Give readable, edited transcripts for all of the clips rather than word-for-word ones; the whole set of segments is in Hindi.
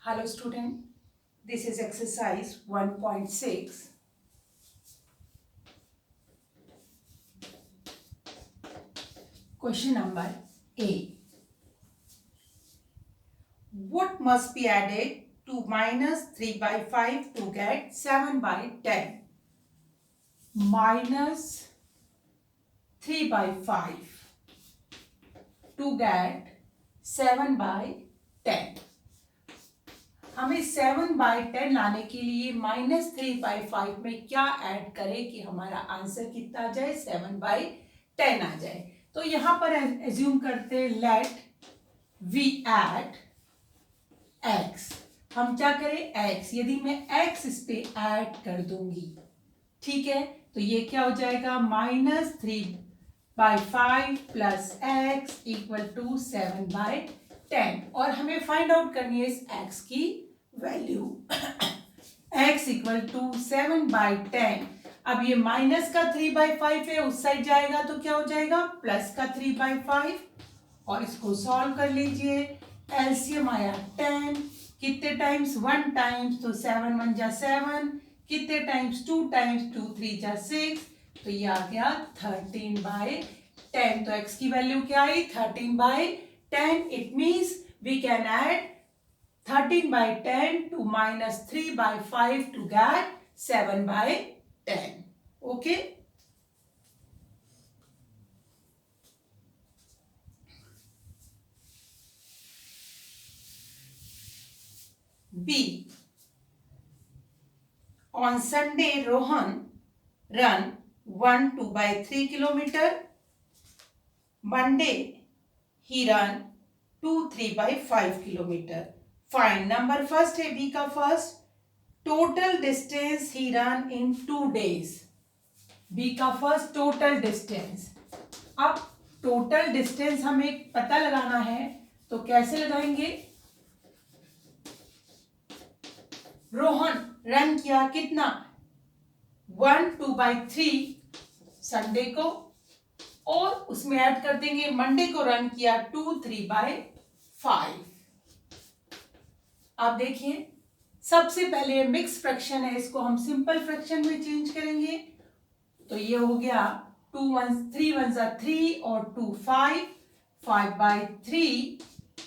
Hello student, this is exercise 1.6. Question number A. What must be added to minus 3 by 5 to get 7 by 10? Minus 3 by 5 to get 7 by 10. हमें 7 बाई 10 लाने के लिए माइनस 3 बाई 5 में क्या ऐड करें कि हमारा आंसर कितना आ जाए 7 बाई 10 आ जाए। तो यहां पर एज्यूम करते लेट वी ऐड एक्स। हम क्या करें एक्स, यदि मैं एक्स इस पे ऐड कर दूंगी, ठीक है, तो ये क्या हो जाएगा minus 3 by 5 plus x equal to 7 by 10। और हमें फाइंड आउट करनी है इस एक्स की value. x equal to 7 by 10। अब ये माइनस का 3 बाई 5 है, उस साइड जाएगा तो क्या हो जाएगा प्लस का 3 बाई 5। और इसको सॉल्व कर लीजिए। एलसीएम आया 10, कितने टाइम्स 1 टाइम्स, तो 7 1 जा 7, कितने टाइम्स 2 टाइम्स 2 3 जा 6, तो ये आ गया 13 बाई 10। तो x की वैल्यू क्या आई 13 by 10। It means we can add 13 by 10 to minus 3 by 5 to get 7 by 10. Okay? B. On Sunday, Rohan run 1 2 by 3 kilometer. Monday, he run 2 3 by 5 kilometer. Find number first है बी का फर्स्ट, टोटल डिस्टेंस ही रन इन 2 days। बी का फर्स्ट टोटल डिस्टेंस। अब टोटल डिस्टेंस हमें पता लगाना है, तो कैसे लगाएंगे। रोहन रन किया कितना 1 2 by 3 संडे को, और उसमें ऐड कर देंगे मंडे को रन किया 2 3 by 5। आप देखिए सबसे पहले मिक्स फ्रैक्शन है, इसको हम सिंपल फ्रैक्शन में चेंज करेंगे। तो ये हो गया 2 1 3 1 जा 3 और 2 5 5 बाई 3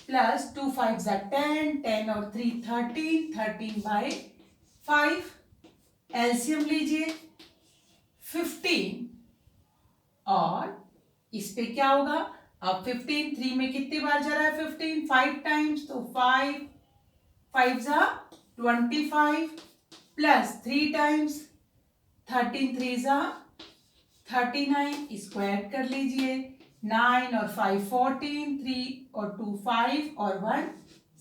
प्लस 2 5 जा 10 10 और 3 13 13 बाई 5। एलसीएम लीजिए 15 और इस पे क्या होगा। अब 15 3 में कितने बार जा रहा है 15 5 टाइम्स, तो 5 5 जा 25 प्लस 3 टाइम्स 13 3 जा 39, इसको ऐड कर लीजिए 9 और 5 14 3 और 2 5 और 1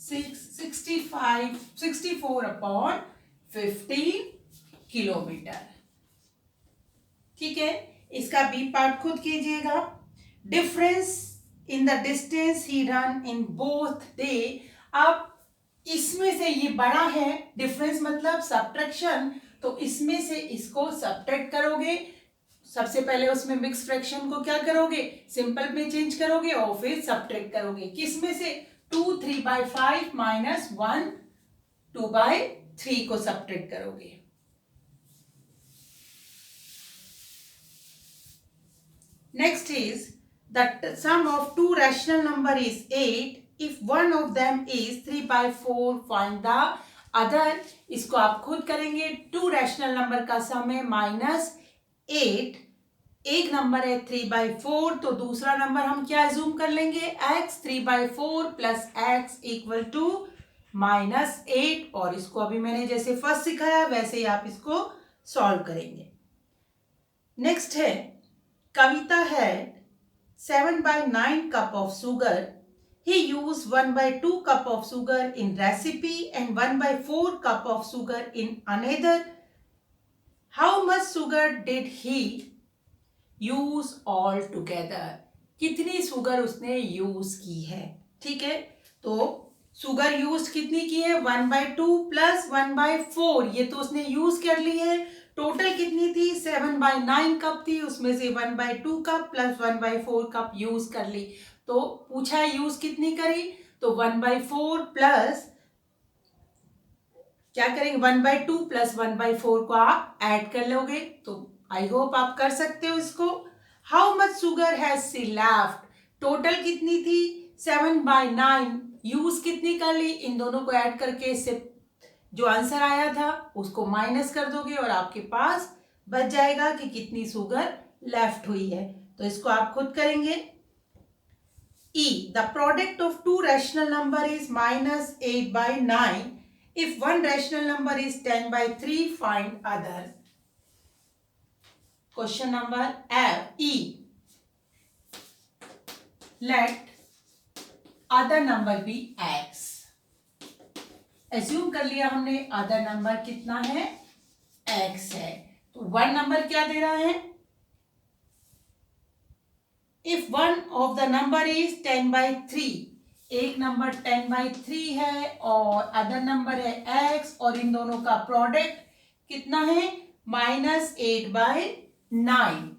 6 65 64 अपॉन 15 किलोमीटर। ठीक है, इसका बी पार्ट खुद कीजिएगा। डिफरेंस इन द डिस्टेंस ही रन इन बोथ डे। अब इसमें से ये बड़ा है, डिफरेंस मतलब सब्ट्रैक्शन, तो इसमें से इसको सब्ट्रैक्ट करोगे। सबसे पहले उसमें मिक्स फ्रैक्शन को क्या करोगे सिंपल में चेंज करोगे और फिर सब्ट्रैक्ट करोगे। किसमें से 2 3 बाई 5 माइनस 1 2 बाई 3 को सब्ट्रैक्ट करोगे। Next is the sum of 2 rational number is 8 if one of them is 3 by 4 find the other। इसको आप खुद करेंगे। 2 रैशनल नंबर का सम है माइनस 8, एक नंबर है 3 by 4, तो दूसरा नंबर हम क्या एज्यूम कर लेंगे x 3 by 4 plus x equal to minus 8। और इसको अभी मैंने जैसे फर्स्ट सिखाया वैसे ही आप इसको सॉल्व करेंगे। नेक्स्ट है कविता है 7 by 9 cup of sugar। He used 1 by 2 cup of sugar in recipe and 1 by 4 cup of sugar in another. How much sugar did he use all together? कितनी शुगर उसने यूज की है। ठीक है, तो शुगर यूज कितनी की है 1 by 2 प्लस 1 by 4, ये तो उसने यूज कर ली है। टोटल कितनी थी 7 by 9 कप थी, उसमें से 1 by 2 cup plus 1 by 4 cup use कर ली। तो पूछा है यूज कितनी करी, तो 1 by 4 प्लस क्या करेंगे, 1/2 प्लस 1/4 को आप ऐड कर लोगे, तो आई होप आप कर सकते हो इसको। How much sugar has she left, total कितनी थी 7/9, यूज कितनी कर ली, इन दोनों को ऐड करके इससे जो आंसर आया था उसको माइनस कर दोगे और आपके पास बच जाएगा कि कितनी शुगर लेफ्ट हुई है। तो इसको आप खुद करेंगे। E, the product of two rational number is -8/9. If one rational number is 10/3, find other. Question number F, E. Let other number be x. Assume कर लिया हमने other number कितना है, x है। तो one number क्या दे रहा है, if one of the number is 10/3, एक नंबर 10/3 है और अदर नंबर है x, और इन दोनों का प्रोडक्ट कितना है -8/9,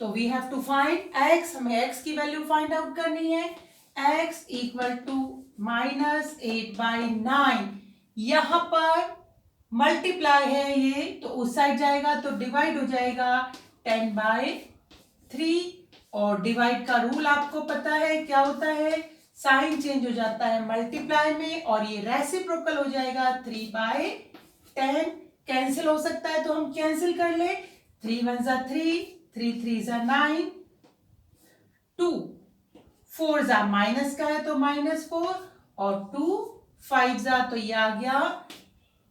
तो we have to find x, हमें x की वैल्यू फाइंड आउट करनी है। x इक्वल टू -8/9, यहां पर मल्टीप्लाई है ये, तो उस साइड जाएगा तो डिवाइड हो जाएगा 10/3, और डिवाइड का रूल आपको पता है क्या होता है, साइन चेंज हो जाता है मल्टीप्लाई में, और ये रेसिप्रोकल हो जाएगा 3/10, कैंसिल हो सकता है तो हम कैंसिल कर ले, 3 1 जा 3, 3 3 जा 9, 2 4 जा माइनस का है तो -4, और 2 5 जा तो ये आ गया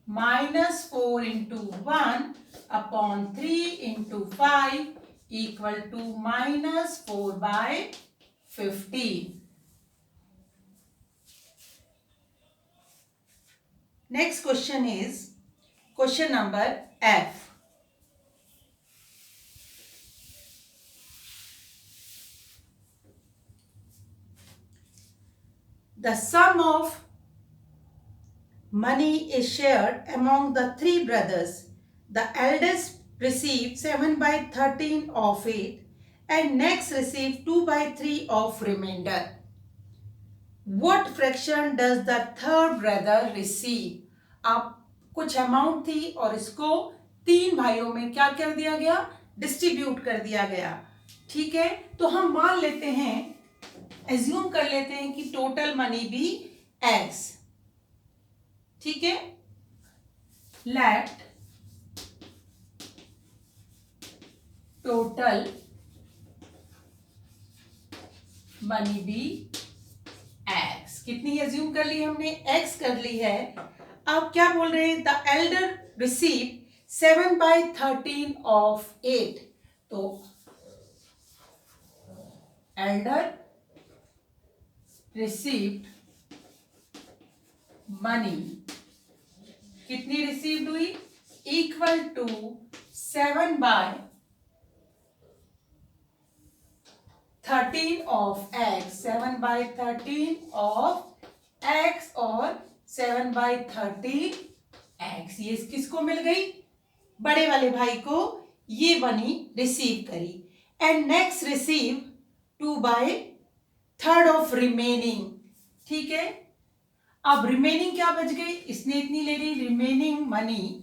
-4 into 1/3 into 5 equal to -4/15. Next question is question number F. The sum of money is shared among the three brothers. The eldest received 7/13 of it, and next received 2/3 of remainder. What fraction does the third brother receive? अब कुछ अमाउंट थी और इसको 3 भाइयों में क्या कर दिया गया, डिस्ट्रीब्यूट कर दिया गया। ठीक है, तो हम मान लेते हैं, एज्यूम कर लेते हैं कि टोटल मनी भी x। ठीक है, let total money be x। कितनी एज्यूम कर ली हमने, x कर ली है। अब क्या बोल रहे हैं, द एल्डर रिसीव 7/13 ऑफ 8, तो एल्डर रिसीव्ड मनी, कितनी रिसीव्ड हुई, equal to 7/13 of x, 7/13 of x और 7/13 x, ये किसको मिल गई, बड़े वाले भाई को ये मनी रिसीव करी। And next receive 2/3 of remaining. ठीक है, अब रिमेनिंग क्या बच गई, इसने इतनी ले ली, रिमेनिंग मनी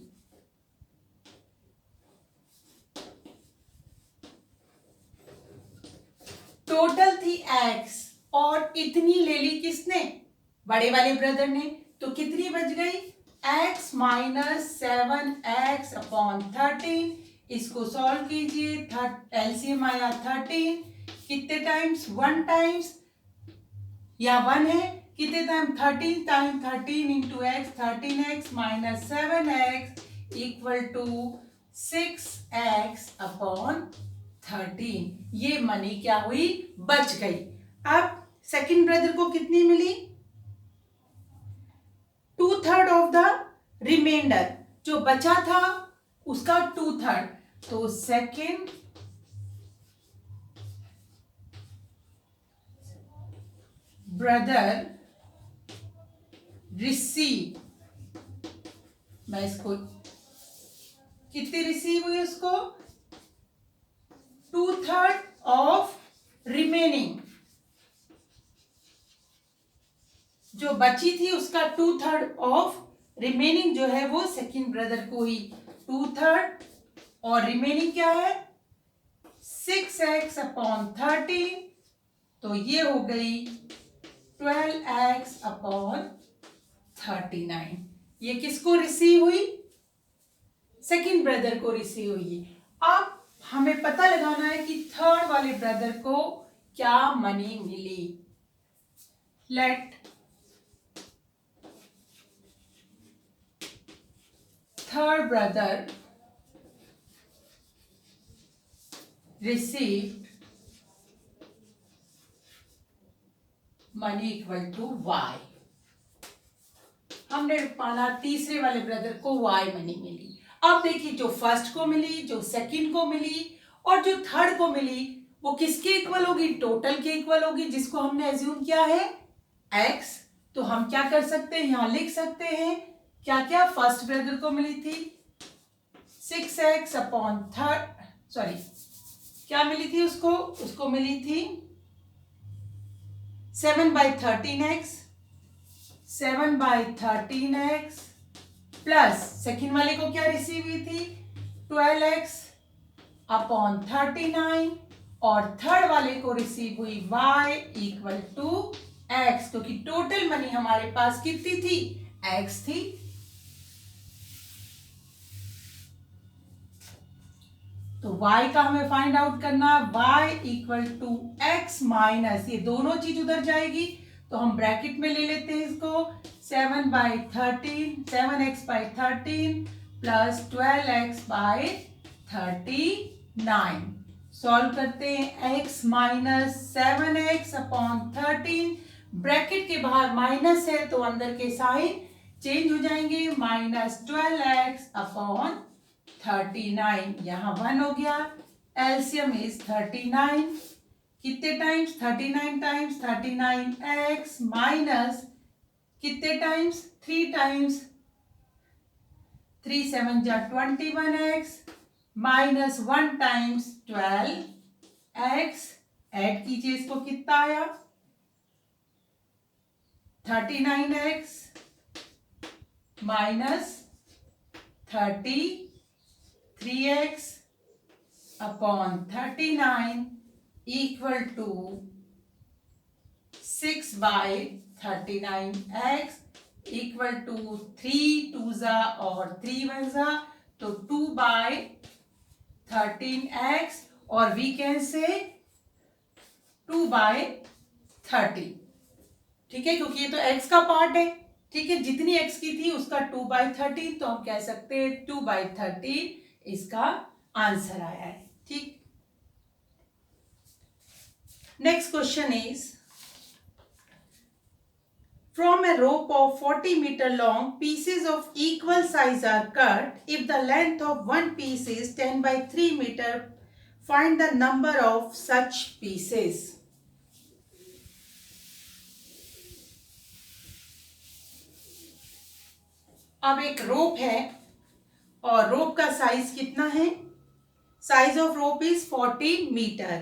टोटल थी x और इतनी ले ली किसने, बड़े वाले ब्रदर ने, तो कितनी बच गई, x - 7x/13। इसको सॉल्व कीजिए, एलसीएम आया 13, कितने टाइम्स, 1 टाइम्स, या 1 है, कितने time, 13 time 13 into x, 13x - 7x equal to 6x/13। ये मनी क्या हुई, बच गई। अब सेकंड ब्रदर को कितनी मिली, 2/3 ऑफ द रिमाइंडर, जो बचा था उसका 2/3, तो सेकंड ब्रदर रिसीव, मैं इसको कितनी रिसीव हुई, उसको 2/3 ऑफ रिमेनिंग, जो बची थी उसका 2/3 ऑफ रिमेनिंग जो है वो सेकंड ब्रदर को ही 2/3 और रिमेनिंग क्या है 6x/13 तो ये हो गई 12x/39 ये किसको रिसीव हुई सेकंड ब्रदर को रिसीव हुई। अब हमें पता लगाना है कि थर्ड वाले ब्रदर को क्या मनी मिली। Let third brother received money equal to y। हमने पाला तीसरे वाले ब्रदर को y मनी मिली। अब देखिए जो फर्स्ट को मिली, जो सेकंड को मिली और जो थर्ड को मिली वो किसके इक्वल होगी, टोटल के इक्वल होगी, जिसको हमने एज्यूम किया है x। तो हम क्या कर सकते हैं, यहां लिख सकते हैं क्या क्या फर्स्ट ब्रदर को मिली थी 6x/3 सॉरी क्या मिली थी उसको मिली थी 7/13x प्लस सेकेंड वाले को क्या रिसीव हुई थी 12x/39 और थर्ड वाले को रिसीव हुई y इक्वल टू x क्योंकि टोटल मनी हमारे पास कितनी थी x थी। तो y का हमें फाइंड आउट करना y equal to x minus ये दोनों चीज उधर जाएगी तो हम ब्रैकेट में ले लेते हैं इसको 7x/13 प्लस 12x/39 सॉल्व करते हैं x माइनस 7x/13 ब्रैकेट के बाहर माइनस है तो अंदर के साइन चेंज हो जाएंगे माइनस 12x/39 यहाँ 1 हो गया एलसीएम इज 39 कितने टाइम्स 39 टाइम्स 39x माइनस कितने टाइम्स 3 टाइम्स 3 7 जा 21x minus 1 times 12x add कीजिए इसको कितना आया 39x minus 33x/39 equal to 6/39x equal to 3 2 और 3 1 तो 2/13x और वी कैन से 2/30 ठीक है क्योंकि ये तो x का पार्ट है ठीक है जितनी x की थी उसका 2/13 तो हम कह सकते हैं 2/13 इसका आंसर आया है ठीक। Next question is from a rope of 40 meter long pieces of equal size are cut if the length of one piece is 10/3 meter find the number of such pieces। अब एक रोप है और रोप का साइज कितना है size of rope is 40 metre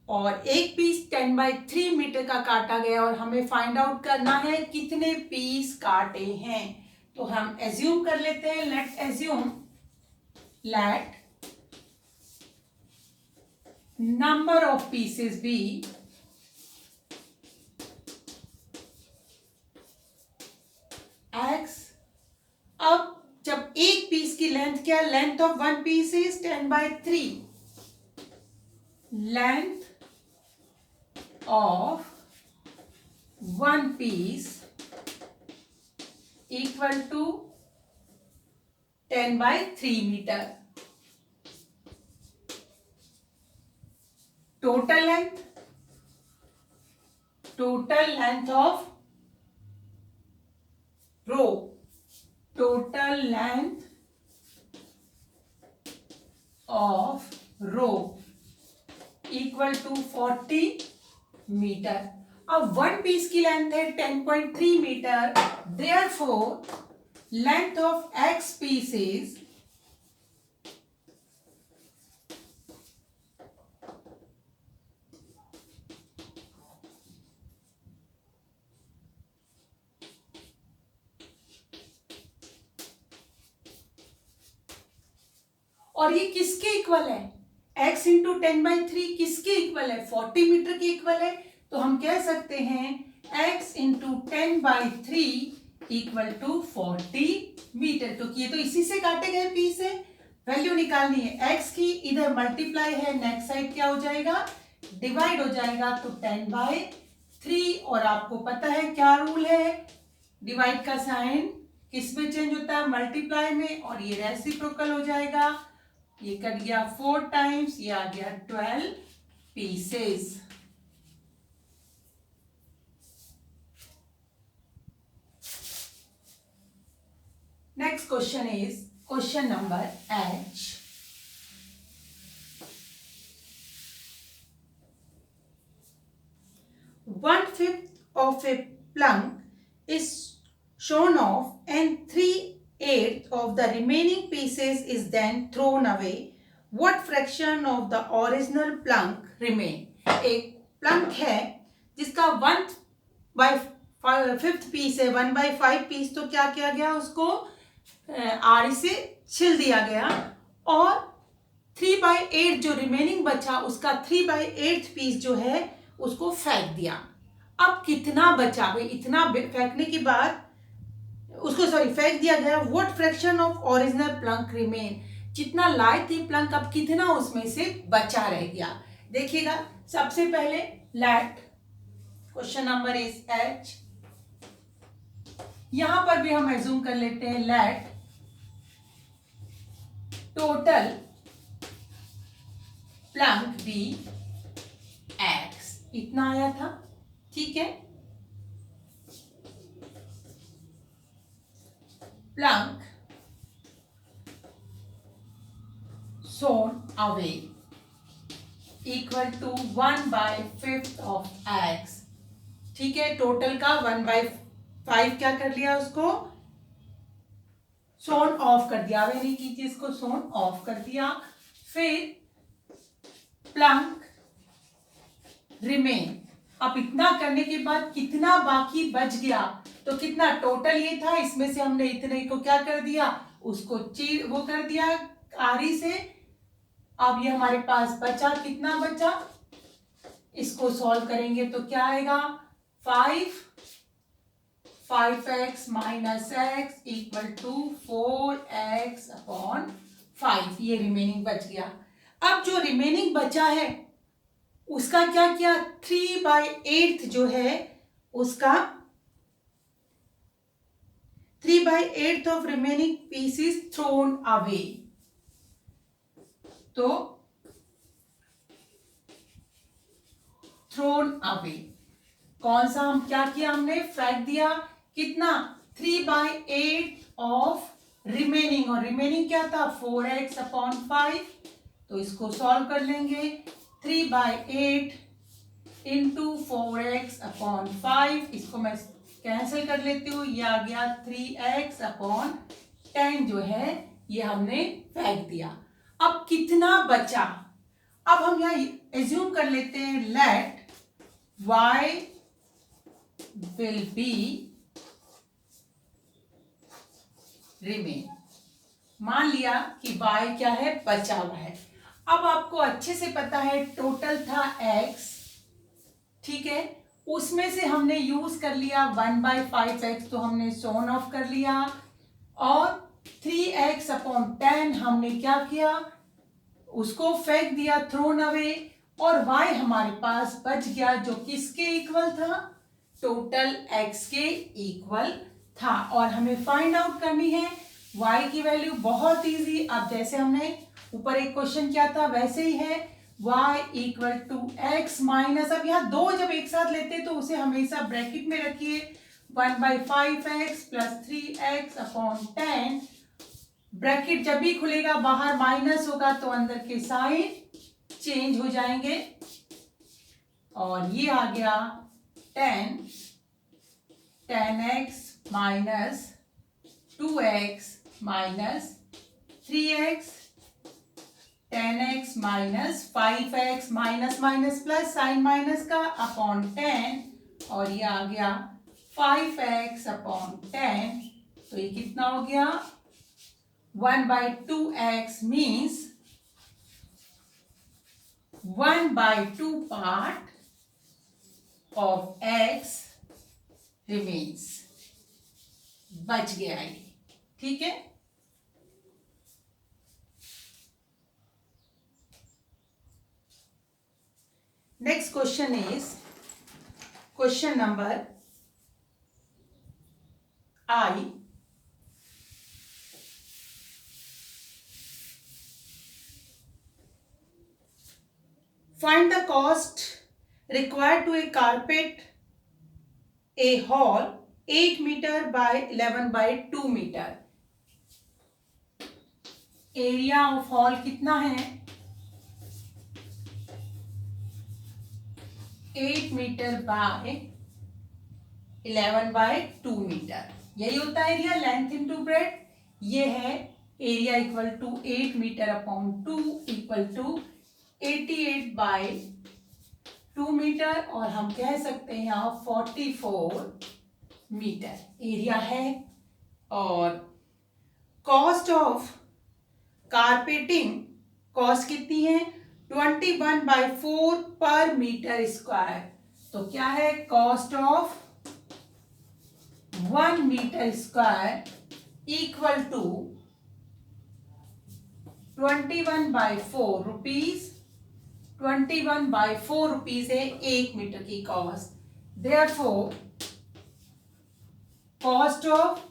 और एक पीस 10/3 मीटर का काटा गया और हमें फाइंड आउट करना है कितने पीस काटे हैं। तो हम एज्यूम कर लेते हैं let number of pieces be x। अब जब एक पीस की लेंथ क्या length of one piece is 10/3 length of one piece equal to 10/3 meter total length of rope total length of rope equal to 40 metre. अब वन पीस की लेंथ है 10.3 metre therefore length of x pieces और ये किसके इक्वल है, x इंटू 10/3 किसके इक्वल है, 40 मीटर के इक्वल है। तो हम कह सकते हैं x into 10/3 equal to 40 metre, क्योंकि ये तो इसी से काटे गए p से। वैल्यू निकालनी है x की, इधर मल्टीप्लाई है, नेक्स्ट साइड क्या हो जाएगा, डिवाइड हो जाएगा, तो 10/3। और आपको पता है क्या रूल है, डिवाइड का साइन किस में चेंज होता है, मल्टीप्लाई में, और ये रेसिप्रोकल हो जाएगा। ये कट गया 4 टाइम्स, ये आ गया 12 pieces. Next question is question number H. One-fifth of a plunk is shown off and 3/8 of the remaining pieces is then thrown away. What fraction of the original plunk remain? एक प्लंक है जिसका 1/5 पीस है, 1/5 पीस तो क्या किया गया, उसको आरी से छिल दिया गया, और 3/8 जो रिमेनिंग बचा उसका 3/8 पीस जो है उसको फेंक दिया। अब कितना बचा भाई, इतना फेंकने के बाद उसको फेंक दिया गया। What fraction of original Planck remain, जितना लाए थे प्लंक अब कितना उसमें से बचा रह गया। देखिएगा सबसे पहले let, question number is H, यहां पर भी हम एज्यूम कर लेते हैं let total plank be x, इतना आया था, ठीक है। Plank sawn away equal to 1/5 of x, ठीक है। टोटल का 1/5 क्या कर लिया, उसको सोन ऑफ कर दिया, अवे नहीं कीजिए, इसको सोन ऑफ कर दिया। फिर प्लंक रिमेन, अब इतना करने के बाद कितना बाकी बच गया, तो कितना टोटल ये था, इसमें से हमने इतने को क्या कर दिया, उसको वो कर दिया आरी से। अब ये हमारे पास बचा, कितना बचा, इसको सॉल्व करेंगे तो क्या आएगा, 5x minus x equal to 4x/5, ये रिमेनिंग बच गया। अब जो रिमेनिंग बचा है उसका क्या किया, 3/8 जो है उसका 3/8 of remaining pieces thrown away, तो थ्रोन अवे कौन सा, हम क्या किया, हमने फेंक दिया, कितना, 3/8 ऑफ रिमेनिंग, और रिमेनिंग क्या था 4x/5, तो इसको सॉल्व कर लेंगे, 3/8 इंटू 4x/5, इसको मैं कैंसिल कर लेती हूँ, ये आ गया 3x/10 जो है ये हमने फेंक दिया। अब कितना बचा, अब हम यहाँ एज्यूम कर लेते हैं late y will be remain, मान लिया कि y क्या है, बचा हुआ है। अब आपको अच्छे से पता है टोटल था x, ठीक है, उसमें से हमने यूज कर लिया 1/5x, तो हमने सोन ऑफ कर लिया, और 3x/10 हमने क्या किया, उसको फेंक दिया, थ्रोन अवे, और y हमारे पास बच गया जो किसके इक्वल था, टोटल x के इक्वल था। और हमें फाइंड आउट करनी है y की वैल्यू, बहुत इजी, अब जैसे हमने ऊपर एक क्वेश्चन किया था वैसे ही है, y equal to x minus, अब यहाँ दो जब एक साथ लेते तो उसे हमेशा ब्रैकेट में रखिए, 1/5x प्लस 3x/10, ब्रैकेट जब भी खुलेगा बाहर माइनस होगा तो अंदर के साइन चेंज हो जाएंगे, और ये आ गया 10x minus 2x minus 3x, 10x minus 5x minus minus plus sign minus का अपॉन 10, और ये आ गया 5x/10, तो ये कितना हो गया, 1/2x means 1/2 part of x remains. बच गया ये, ठीक है। Next question is question number I. Find the cost required to a carpet a hall 8 meter by 11 by 2 meter. Area of hall कितना है? 8 मीटर बाय 11 बाय 2 मीटर। यही होता है एरिया, लेंथ इनटू ब्रेड। ये है area equal to 8 metre upon 2 equal to 88 by 2 metre, और हम कह सकते हैं यहाँ 44 मीटर एरिया है। और कॉस्ट ऑफ कारपेटिंग, कॉस्ट कितनी है? 21/4 पर मीटर स्क्वायर। तो क्या है? Cost of 1 metre square equal to 21/4 rupees. 21/4 rupees है 1 मीटर की cost. Therefore cost of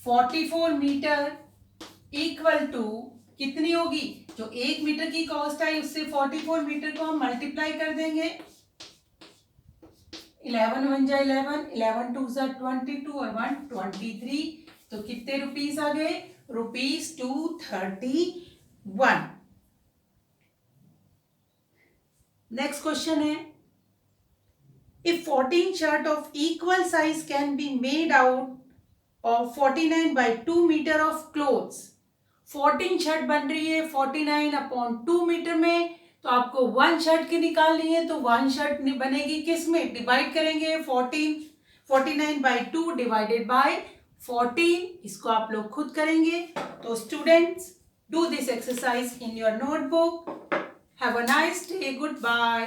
44 metre equal to कितनी होगी? जो 1 मीटर की कॉस्ट आई उससे 44 मीटर को हम मल्टीप्लाई कर देंगे। 11 1 जा 11, 11 2 जा 22 और 1 23। तो कितने रुपीस आ गए? रुपीस 231। नेक्स्ट क्वेश्चन है, if 14 shirt of equal size can be made out of 49/2 meter of clothes. 14 shirt बन रही है 49/2 मीटर में, तो आपको 1 शर्ट की निकालनी है। तो 1 शर्ट बनेगी किस में? डिवाइड करेंगे 49/2 डिवाइडेड बाय 14। इसको आप लोग खुद करेंगे। तो students, do this exercise in your notebook. Have a nice day, good bye.